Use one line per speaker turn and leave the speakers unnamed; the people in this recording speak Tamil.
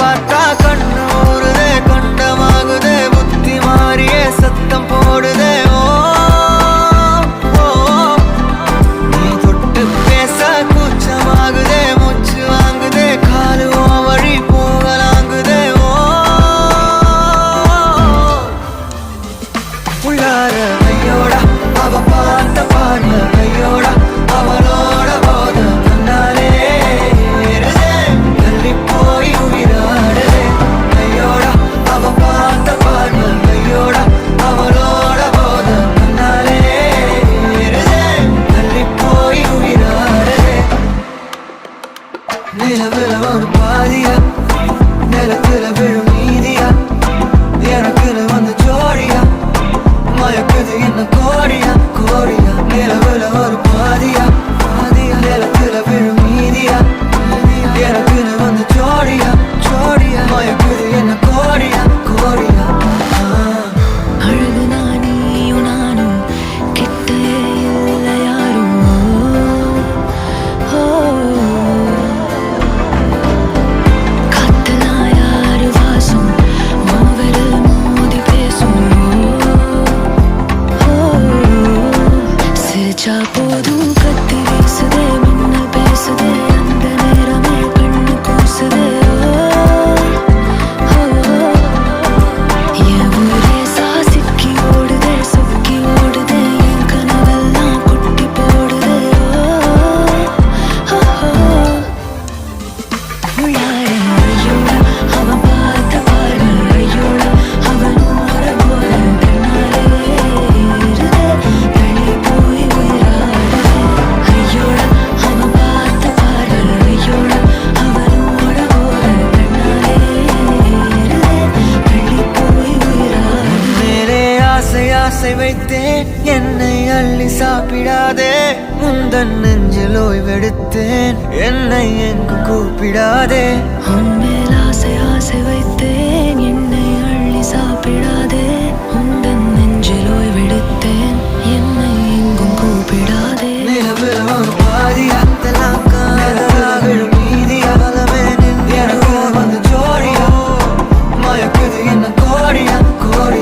பார்த்தா கண்ணு ஊறுதே கண்டமாகுதே புத்தி மாறியே சத்தம் போடுதே ஓ ஓ, நீ தொட்டு பேச கூச்சமாகுதே மூச்சு வாங்குதே காலு உன் வழி போகலாங்குதே ஓ உள்ளார கையோட அவ பார்த்த பாடல கையோட அவளோட போத கண்ணாலே ஏறுதே தள்ளி போய் உயிராடுதே கையோட அவ பார்த்த பாடல கையோட அவளோட போத கண்ணாலே ஏறுதே தள்ளி போய் உயிராடுதே நிலவுல ஒரு பாதியா நிலத்துல விழும் நீதியா எனக்குன்னு வந்து ஜோடியா மயக்குது என்ன கோடியா கோடியா நிலவுல ஒரு பாதியா பாதியா நிலத்துல விழும் நீதியா எனக்குன்னு வந்து ஜோடியா ஜோடியா மயக்குது என்ன கோடியா கோடியா
அழகு நானியும் நானும் கிட்டே இல்லை யாரும் ஓ, காத்தெல்லாம் யாரு வாசம் மூவரில் மோதி பேசும் ஓ, சிரிச்சா போதும் கத்தி வீசுதே மின்னல் பேசுதே அந்த நேரமே கண்ணு கூசுதே ஓ, என் ஊரே சாசிக்கி ஓடுதே சொக்கி ஓடுதே என் கனவெல்லாம் குட்டி போடுதே ஓ, உள்ளார ஐயோட அவன் பார்த்த பார்வை ஐயோட அவனோட போல கண்ணாலே ஏறுதே தள்ளி போய் உயிராடுதே ஐயோட அவன் பார்த்த பார்வை ஐயோட அவனோட போல கண்ணாலே ஏறுதே தள்ளி போய் உயிராடுதே
மேலே ஆசை ஆசை வைத்தேன் என்னை அள்ளி சாப்பிடாதே முந்தன் நெஞ்சில் ஓய்வெடுத்தேன் என்னை எங்கும் கூப்பிடாதே
உன்மேல் ஆசை ஆசை வைத்தேன் என்னை அள்ளி சாப்பிடாதே உந்தன் நெஞ்சில் ஓய்வெடுத்தேன் என்னை எங்கும் கூப்பிடாதே
நிலவுல ஒரு பாதியா நிலவுல விழும் நீதியா பலமே நின்று எனக்கு வந்து ஜோடியா மயக்குது என்ன கோடியா கோடியா